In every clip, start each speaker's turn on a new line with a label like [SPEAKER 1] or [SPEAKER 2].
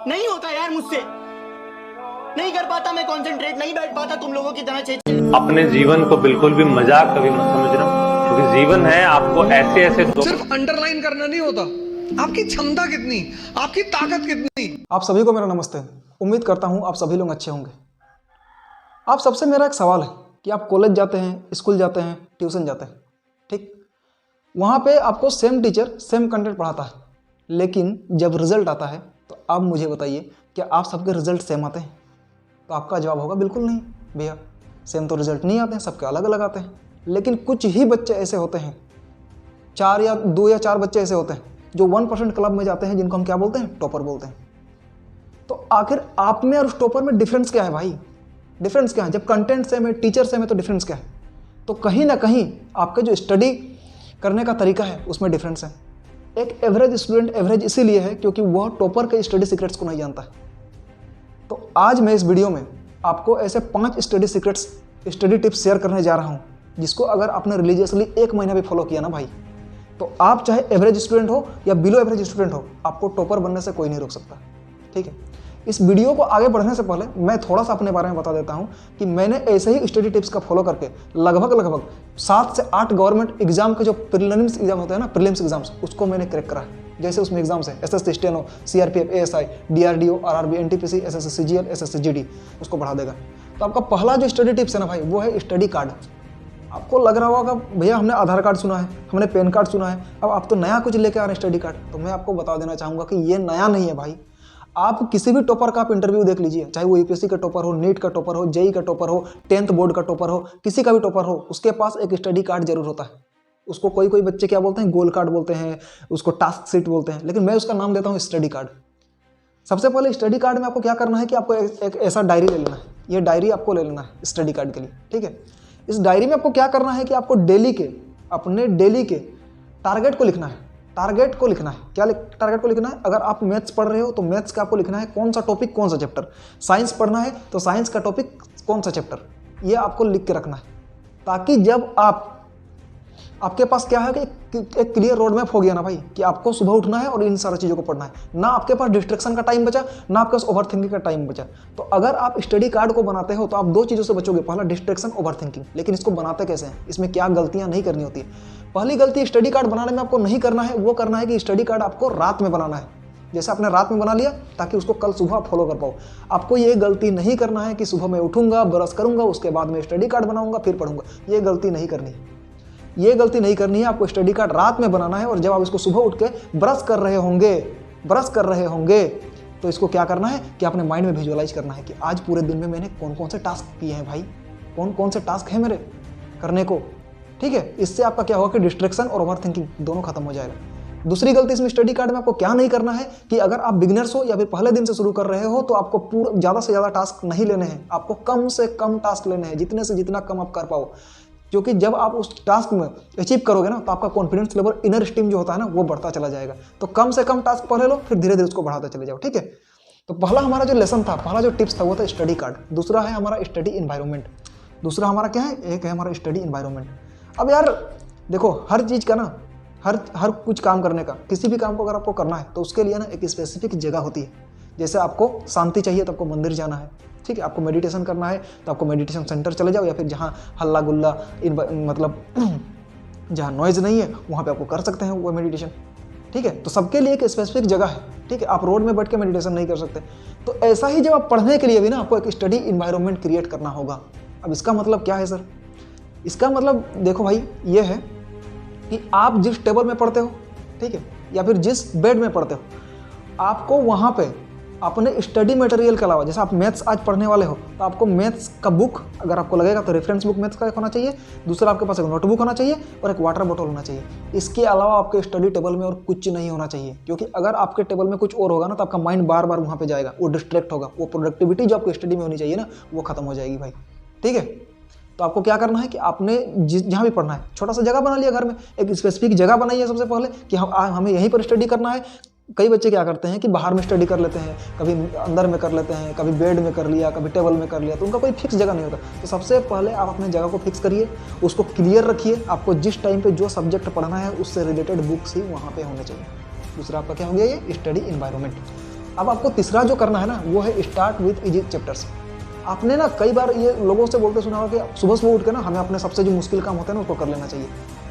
[SPEAKER 1] नहीं होता यार मुझसे, नहीं कर पाता मैं कंसंट्रेट, नहीं बैठ पाता तुम लोगों की तरह 6
[SPEAKER 2] अपने जीवन को बिल्कुल भी मजाक कभी मत समझना, क्योंकि जीवन है आपको ऐसे ऐसे
[SPEAKER 3] सिर्फ अंडरलाइन करना नहीं होता, आपकी क्षमता कितनी, आपकी ताकत कितनी।
[SPEAKER 4] आप सभी को मेरा नमस्ते। उम्मीद करता हूँ आप सभी लोग अच्छे होंगे। आप सबसे मेरा एक सवाल है कि आप कॉलेज जाते हैं, स्कूल जाते हैं, ट्यूशन जाते हैं, ठीक, वहाँ पे आपको सेम टीचर सेम कंटेंट पढ़ाता है, लेकिन जब रिजल्ट आता है तो आप मुझे बताइए क्या आप सबके रिजल्ट सेम आते हैं? तो आपका जवाब होगा बिल्कुल नहीं भैया, सेम तो रिजल्ट नहीं आते हैं, सबके अलग अलग आते हैं। लेकिन कुछ ही बच्चे ऐसे होते हैं, 2 या 4 बच्चे ऐसे होते हैं जो 1% क्लब में जाते हैं, जिनको हम क्या बोलते हैं? टॉपर बोलते हैं। तो आखिर आप में और उस टॉपर में डिफरेंस क्या है भाई? डिफरेंस क्या है? जब कंटेंट सेम है, टीचर सेम है, तो डिफरेंस क्या है? तो कहीं ना कहीं आपका जो स्टडी करने का तरीका है उसमें डिफरेंस है। एक एवरेज स्टूडेंट एवरेज इसीलिए है क्योंकि वह टॉपर के स्टडी सीक्रेट्स को नहीं जानता है। तो आज मैं इस वीडियो में आपको ऐसे 5 study secrets, study tips share करने जा रहा हूं, जिसको अगर आपने रिलीजियसली 1 महीना भी फॉलो किया ना भाई, तो आप चाहे एवरेज स्टूडेंट हो या बिलो एवरेज स्टूडेंट हो, आपको टॉपर बनने से कोई नहीं रोक सकता। ठीक है, इस वीडियो को आगे बढ़ने से पहले मैं थोड़ा सा अपने बारे में बता देता हूं कि मैंने ऐसे ही स्टडी टिप्स का फॉलो करके लगभग 7 से 8 गवर्नमेंट एग्जाम के जो प्रीलिम्स एग्जाम होते हैं ना, प्रीलिम्स एग्जाम्स, उसको मैंने क्रैक करा है। जैसे उसमें एग्जाम्स है SSC steno, CRPF, ASI, DRDO, RRB, NTPC, SSC CGL, SSC GD, उसको बढ़ा देगा। तो आपका पहला जो स्टडी टिप्स है ना भाई, वो है स्टडी कार्ड। आपको लग रहा होगा भैया हमने आधार कार्ड सुना है, हमने पैन कार्ड सुना है, अब आप तो नया कुछ लेके आ रहे हैं स्टडी कार्ड। तो मैं आपको बता देना चाहूँगा कि ये नया नहीं है भाई। आप किसी भी टॉपर का आप इंटरव्यू देख लीजिए, चाहे वो यूपीएससी का टॉपर हो, नीट का टॉपर हो, जेई का टॉपर हो, 10th बोर्ड का टॉपर हो, किसी का भी टॉपर हो, उसके पास एक स्टडी कार्ड जरूर होता है। उसको कोई बच्चे क्या बोलते हैं? गोल कार्ड बोलते हैं, उसको टास्क शीट बोलते हैं, लेकिन मैं उसका नाम देता हूँ स्टडी कार्ड। सबसे पहले स्टडी कार्ड में आपको क्या करना है कि आपको एक ऐसा डायरी ले लेना है। ये डायरी आपको ले लेना है स्टडी कार्ड के लिए। ठीक है, इस डायरी में आपको क्या करना है कि आपको अपने डेली के टारगेट को लिखना है। टारगेट को लिखना है, क्या टारगेट को लिखना है? अगर आप मैथ्स पढ़ रहे हो तो मैथ्स का आपको लिखना है कौन सा टॉपिक, कौन सा चैप्टर। साइंस पढ़ना है तो साइंस का टॉपिक कौन सा चैप्टर, ये आपको लिख के रखना है, ताकि जब आपके पास क्या है कि एक क्लियर रोड मैप हो गया ना भाई, कि आपको सुबह उठना है और इन सारी चीज़ों को पढ़ना है। ना आपके पास डिस्ट्रैक्शन का टाइम बचा, ना आपके पास ओवर थिंकिंग का टाइम बचा। तो अगर आप स्टडी कार्ड को बनाते हो तो आप 2 चीज़ों से बचोगे, पहला डिस्ट्रैक्शन, ओवर थिंकिंग। लेकिन इसको बनाते कैसे हैं, इसमें क्या गलतियां नहीं करनी होती है? पहली गलती स्टडी कार्ड बनाने में आपको नहीं करना है, वो करना है कि स्टडी कार्ड आपको रात में बनाना है। जैसे आपने रात में बना लिया ताकि उसको कल सुबह फॉलो कर पाओ। आपको ये गलती नहीं करना है कि सुबह मैं उठूंगा, ब्रश करूंगा, उसके बाद मैं स्टडी कार्ड बनाऊंगा, फिर पढ़ूंगा। ये गलती नहीं करनी है, ये गलती नहीं करनी है। आपको स्टडी कार्ड रात में बनाना है, और जब आप इसको सुबह उठ के ब्रश कर रहे होंगे तो इसको क्या करना है कि अपने माइंड में विजुअलाइज करना है कि आज पूरे दिन में मैंने कौन कौन से टास्क किए हैं भाई, कौन कौन से टास्क हैं मेरे करने को। ठीक है, इससे आपका क्या होगा कि डिस्ट्रैक्शन और ओवर थिंकिंग दोनों खत्म हो जाएगा। दूसरी गलती इसमें स्टडी कार्ड में आपको क्या नहीं करना है कि अगर आप बिगिनर्स हो या फिर पहले दिन से शुरू कर रहे हो तो आपको पूरा ज़्यादा से ज़्यादा टास्क नहीं लेने हैं, आपको कम से कम टास्क लेने हैं, जितने से जितना कम आप कर पाओ। क्योंकि जब आप उस टास्क में अचीव करोगे ना, तो आपका कॉन्फिडेंस लेवल, इनर स्टीम जो होता है ना, वो बढ़ता चला जाएगा। तो कम से कम टास्क पढ़ लो, फिर धीरे धीरे उसको बढ़ाते चले जाओ। ठीक है, तो पहला हमारा जो लेसन था, पहला जो टिप्स था, वो था स्टडी कार्ड। दूसरा है हमारा स्टडी इन्वायरमेंट। दूसरा हमारा क्या है? एक है हमारा स्टडी इन्वायरमेंट। अब यार देखो, हर चीज़ का ना, हर कुछ काम करने का, किसी भी काम को अगर आपको करना है तो उसके लिए ना एक स्पेसिफिक जगह होती है। जैसे आपको शांति चाहिए तो आपको मंदिर जाना है। ठीक है, आपको मेडिटेशन करना है तो आपको मेडिटेशन सेंटर चले जाओ, या फिर जहाँ हल्ला गुल्ला मतलब जहाँ नॉइज़ नहीं है वहाँ पे आपको कर सकते हैं वो मेडिटेशन। ठीक है, तो सबके लिए एक स्पेसिफिक जगह है। ठीक है, आप रोड में बैठ के मेडिटेशन नहीं कर सकते। तो ऐसा ही जब आप पढ़ने के लिए भी ना आपको एक स्टडी इन्वायरमेंट क्रिएट करना होगा। अब इसका मतलब क्या है सर? इसका मतलब देखो भाई, ये है कि आप जिस टेबल में पढ़ते हो, ठीक है, या फिर जिस बेड में पढ़ते हो, आपको वहाँ पे अपने स्टडी मटेरियल के अलावा, जैसे आप मैथ्स आज पढ़ने वाले हो तो आपको मैथ्स का बुक अगर आपको लगेगा तो रेफरेंस बुक मैथ्स का एक होना चाहिए। दूसरा आपके पास एक नोटबुक होना चाहिए और एक वाटर बॉटल होना चाहिए। इसके अलावा आपके स्टडी टेबल में और कुछ नहीं होना चाहिए, क्योंकि अगर आपके टेबल में कुछ और होगा ना तो आपका माइंड बार बार वहाँ पे जाएगा, वो डिस्ट्रैक्ट होगा, वो प्रोडक्टिविटी जो आपको स्टडी में होनी चाहिए ना, वो खत्म हो जाएगी भाई। ठीक है, तो आपको क्या करना है कि आपने जहाँ भी पढ़ना है, छोटा सा जगह बना लिया घर में, एक स्पेसिफिक जगह बनाई है सबसे पहले कि हमें यहीं पर स्टडी करना है। कई बच्चे क्या करते हैं कि बाहर में स्टडी कर लेते हैं, कभी अंदर में कर लेते हैं, कभी बेड में कर लिया, कभी टेबल में कर लिया, तो उनका कोई फिक्स जगह नहीं होता। तो सबसे पहले आप अपने जगह को फिक्स करिए, उसको क्लियर रखिए। आपको जिस टाइम पे जो सब्जेक्ट पढ़ना है उससे रिलेटेड बुक्स ही वहाँ पे होने चाहिए। दूसरा आपका क्या हो गया, ये स्टडी इन्वायरमेंट। अब आपको तीसरा जो करना है ना वो है स्टार्ट विथ इजी चैप्टर्स। आपने ना कई बार ये लोगों से बोलते सुना होगा कि सुबह सुबह उठ के ना हमें अपने सबसे जो मुश्किल काम होता है ना उसको कर लेना चाहिए,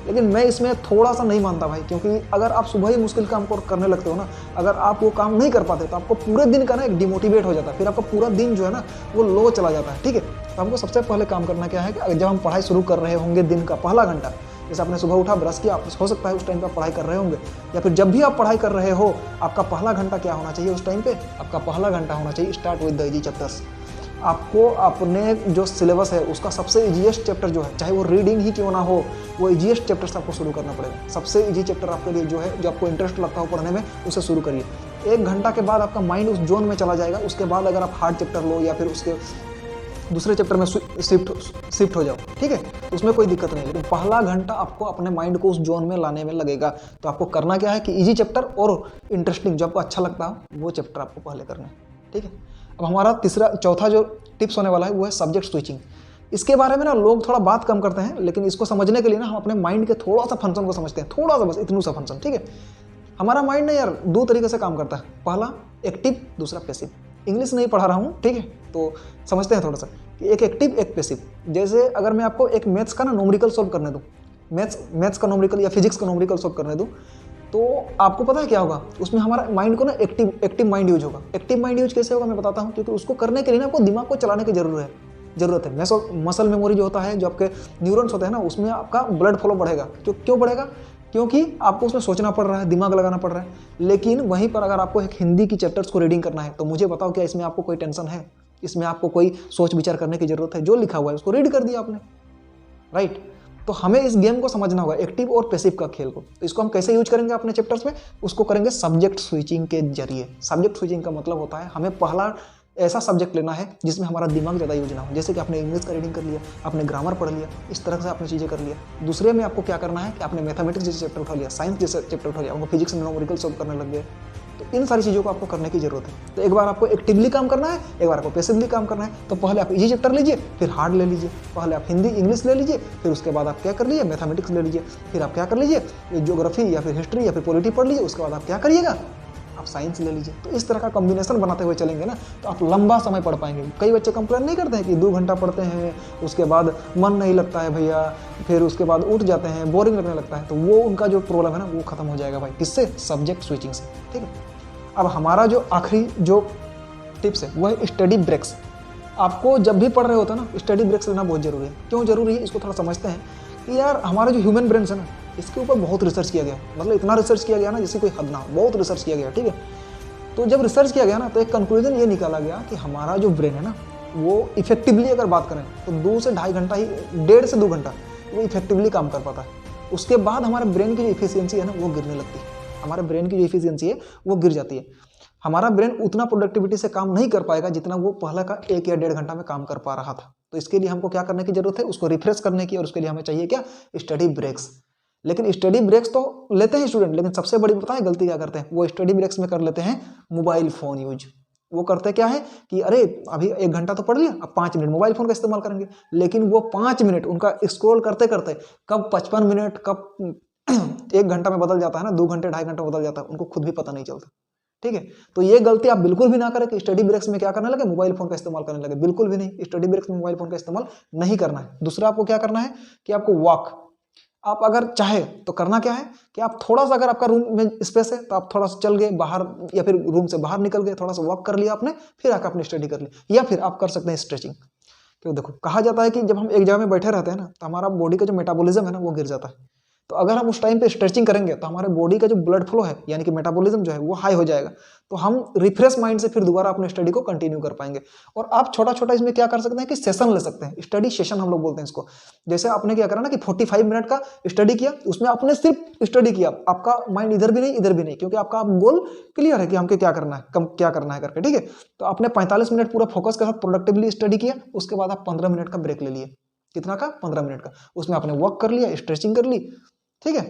[SPEAKER 4] लेकिन मैं इसमें थोड़ा सा नहीं मानता भाई, क्योंकि अगर आप सुबह ही मुश्किल काम को करने लगते हो ना, अगर आप वो काम नहीं कर पाते तो आपको पूरे दिन का ना एक डिमोटिवेट हो जाता है, फिर आपका पूरा दिन जो है ना वो लो चला जाता है। ठीक है, तो हमको सबसे पहले काम करना क्या है कि जब हम पढ़ाई शुरू कर रहे होंगे दिन का पहला घंटा, जैसे आपने सुबह उठा ब्रश किया, हो सकता है उस टाइम पे आप पढ़ाई कर रहे होंगे, या फिर जब भी आप पढ़ाई कर रहे हो आपका पहला घंटा क्या होना चाहिए उस टाइम पे, आपका पहला घंटा होना चाहिए start with the easy chapters. आपको अपने जो सिलेबस है उसका सबसे इजीएस्ट चैप्टर जो है, चाहे वो रीडिंग ही क्यों ना हो, वो इजीएस्ट चैप्टर से आपको शुरू करना पड़ेगा। सबसे इजी चैप्टर आपके लिए जो है, जो आपको इंटरेस्ट लगता हो पढ़ने में, उसे शुरू करिए। 1 घंटा के बाद आपका माइंड उस जोन में चला जाएगा, उसके बाद अगर आप हार्ड चैप्टर लो या फिर उसके दूसरे चैप्टर में शिफ्ट हो जाओ, ठीक है, उसमें कोई दिक्कत नहीं, लेकिन पहला घंटा आपको अपने माइंड को उस जोन में लाने में लगेगा। तो आपको करना क्या है कि इजी चैप्टर और इंटरेस्टिंग जो आपको अच्छा लगता हो वो चैप्टर आपको पहले करना है। ठीक है, अब हमारा चौथा जो टिप्स होने वाला है वो है सब्जेक्ट स्विचिंग। इसके बारे में ना लोग थोड़ा बात कम करते हैं, लेकिन इसको समझने के लिए ना हम अपने माइंड के थोड़ा सा फंक्शन को समझते हैं, थोड़ा सा, बस इतना सा फंक्शन। ठीक है, हमारा माइंड ना यार 2 तरीके से काम करता है, पहला एक्टिव, दूसरा पैसिव। इंग्लिश नहीं पढ़ा रहा हूँ, ठीक है, तो समझते हैं थोड़ा सा कि एक एक्टिव एक पैसिव। जैसे अगर मैं आपको एक मैथ्स का ना न्यूमेरिकल सॉल्व करने दूँ, मैथ्स का न्यूमेरिकल या फिजिक्स का न्यूमेरिकल सॉल्व करने दूँ, तो आपको पता है क्या होगा, उसमें हमारा माइंड को ना एक्टिव माइंड यूज होगा। एक्टिव माइंड यूज कैसे होगा मैं बताता हूँ, क्योंकि उसको करने के लिए ना आपको दिमाग को चलाने की जरूरत है। मसल मेमोरी जो होता है, जो आपके न्यूरॉन्स होते हैं ना, उसमें आपका ब्लड फ्लो बढ़ेगा। क्यों बढ़ेगा? क्योंकि आपको उसमें सोचना पड़ रहा है, दिमाग लगाना पड़ रहा है। लेकिन वहीं पर अगर आपको एक हिंदी की चैप्टर्स को रीडिंग करना है, तो मुझे बताओ क्या इसमें आपको कोई टेंशन है? इसमें आपको कोई सोच विचार करने की जरूरत है? जो लिखा हुआ है उसको रीड कर दिया आपने, राइट। तो हमें इस गेम को समझना होगा, एक्टिव और पैसिव का खेल को। तो इसको हम कैसे यूज करेंगे अपने चैप्टर्स में? उसको करेंगे सब्जेक्ट स्विचिंग के जरिए। सब्जेक्ट स्विचिंग का मतलब होता है हमें पहला ऐसा सब्जेक्ट लेना है जिसमें हमारा दिमाग ज़्यादा यूज ना हो। जैसे कि आपने इंग्लिश का रीडिंग कर लिया, आपने ग्रामर पढ़ लिया, इस तरह से आपने चीज़ें कर लिया। दूसरे में आपको क्या करना है कि आपने मैथमेटिक्स जैसे चैप्टर उठा लिया, साइंस जैसे चैप्टर उठा लिया, आपको फिजिक्स में न्यूमेरिकल सॉल्व करने लग गए। तो इन सारी चीज़ों को आपको करने की जरूरत है। तो एक बार आपको एक्टिवली काम करना है, एक बार आपको पैसिवली काम करना है। तो पहले आप इजी चैप्टर लीजिए, फिर हार्ड ले लीजिए। पहले आप हिंदी इंग्लिश ले लीजिए, फिर उसके बाद आप क्या कर लीजिए, मैथमेटिक्स ले लीजिए। फिर आप क्या कर लीजिए, ज्योग्राफी या फिर हिस्ट्री या फिर पॉलिटी पढ़ लीजिए। उसके बाद आप क्या करिएगा, आप साइंस ले लीजिए। तो इस तरह का कॉम्बिनेशन बनाते हुए चलेंगे ना, तो आप लंबा समय पढ़ पाएंगे। कई बच्चे कंप्लेन नहीं करते हैं कि 2 घंटा पढ़ते हैं, उसके बाद मन नहीं लगता है भैया, फिर उसके बाद उठ जाते हैं, बोरिंग लगने लगता है। तो वो उनका जो प्रॉब्लम है ना वो खत्म हो जाएगा भाई, किससे? सब्जेक्ट स्विचिंग से। ठीक है, अब हमारा जो आखिरी जो टिप्स है वो है स्टडी ब्रेक्स। आपको जब भी पढ़ रहे होते हैं ना, स्टडी ब्रेक्स लेना बहुत जरूरी है। क्यों जरूरी है इसको थोड़ा समझते हैं कि यार हमारा जो ह्यूमन ब्रेन है ना, इसके ऊपर बहुत रिसर्च किया गया, मतलब इतना रिसर्च किया गया ना जिससे कोई हद ना हो, बहुत रिसर्च किया गया। ठीक है, तो जब रिसर्च किया गया ना तो एक कंक्लूजन ये निकाला गया कि हमारा जो ब्रेन है ना वो इफेक्टिवली अगर बात करें तो 2 से ढाई घंटा ही, 1.5 से 2 घंटा वो इफेक्टिवली काम कर पाता है। उसके बाद हमारे ब्रेन की जो इफिशियंसी है ना वो गिरने लगती है। हमारे ब्रेन की जो इफिशियंसी है वो गिर जाती है। हमारा ब्रेन उतना प्रोडक्टिविटी से काम नहीं कर पाएगा जितना वो पहले का 1 या 1.5 घंटा में काम कर पा रहा था। तो इसके लिए हमको क्या करने की जरूरत है, उसको रिफ्रेश करने की, और उसके लिए हमें चाहिए क्या, स्टडी ब्रेक्स। लेकिन स्टडी ब्रेक्स तो लेते हैं स्टूडेंट, लेकिन सबसे बड़ी पता है गलती क्या करते हैं, वो स्टडी ब्रेक्स में कर लेते हैं मोबाइल फोन यूज। वो करते क्या है कि अरे अभी 1 घंटा तो पढ़ लिया, अब 5 मिनट मोबाइल फोन का इस्तेमाल करेंगे। लेकिन वो 5 मिनट उनका स्क्रॉल करते करते कब 55 मिनट, कब 1 घंटा में बदल जाता है ना, 2 घंटे 2.5 घंटे में बदल जाता है, उनको खुद भी पता नहीं चलता। ठीक है, तो ये गलती आप बिल्कुल भी ना करें कि स्टडी ब्रेक्स में क्या करने लगे, मोबाइल फोन का इस्तेमाल करने लगे। बिल्कुल भी नहीं, स्टडी ब्रेक्स में मोबाइल फोन का इस्तेमाल नहीं करना है। दूसरा आपको क्या करना है कि आपको वॉक, आप अगर चाहे तो करना क्या है कि आप थोड़ा सा, अगर आपका रूम में स्पेस है तो आप थोड़ा सा चल गए बाहर, या फिर रूम से बाहर निकल गए, थोड़ा सा वॉक कर लिया आपने, फिर आकर अपनी स्टडी कर ली। या फिर आप कर सकते हैं स्ट्रेचिंग। तो देखो, कहा जाता है कि जब हम एक जगह में बैठे रहते हैं ना तो हमारा बॉडी का जो मेटाबॉलिज्म है ना वो गिर जाता है। तो अगर हम उस टाइम पे स्ट्रेचिंग करेंगे तो हमारे बॉडी का जो ब्लड फ्लो है, यानी कि मेटाबॉलिज्म जो है वो हाई हो जाएगा। तो हम रिफ्रेश माइंड से फिर दोबारा अपने स्टडी को कंटिन्यू कर पाएंगे। और आप छोटा छोटा इसमें क्या कर सकते हैं कि सेशन ले सकते हैं, स्टडी सेशन हम लोग बोलते हैं इसको। जैसे आपने क्या करा ना कि 45 मिनट का स्टडी किया, उसमें आपने सिर्फ स्टडी किया, आपका माइंड इधर भी नहीं इधर भी नहीं, क्योंकि आपका गोल क्लियर है कि हमको क्या करना है, क्या करना है करके। ठीक है, तो आपने 45 मिनट पूरा फोकस के साथ प्रोडक्टिवली स्टडी किया, उसके बाद आप 15 मिनट का ब्रेक ले लिए। कितना का? 15 मिनट का। उसमें आपने वॉक कर लिया, स्ट्रेचिंग कर ली। ठीक है,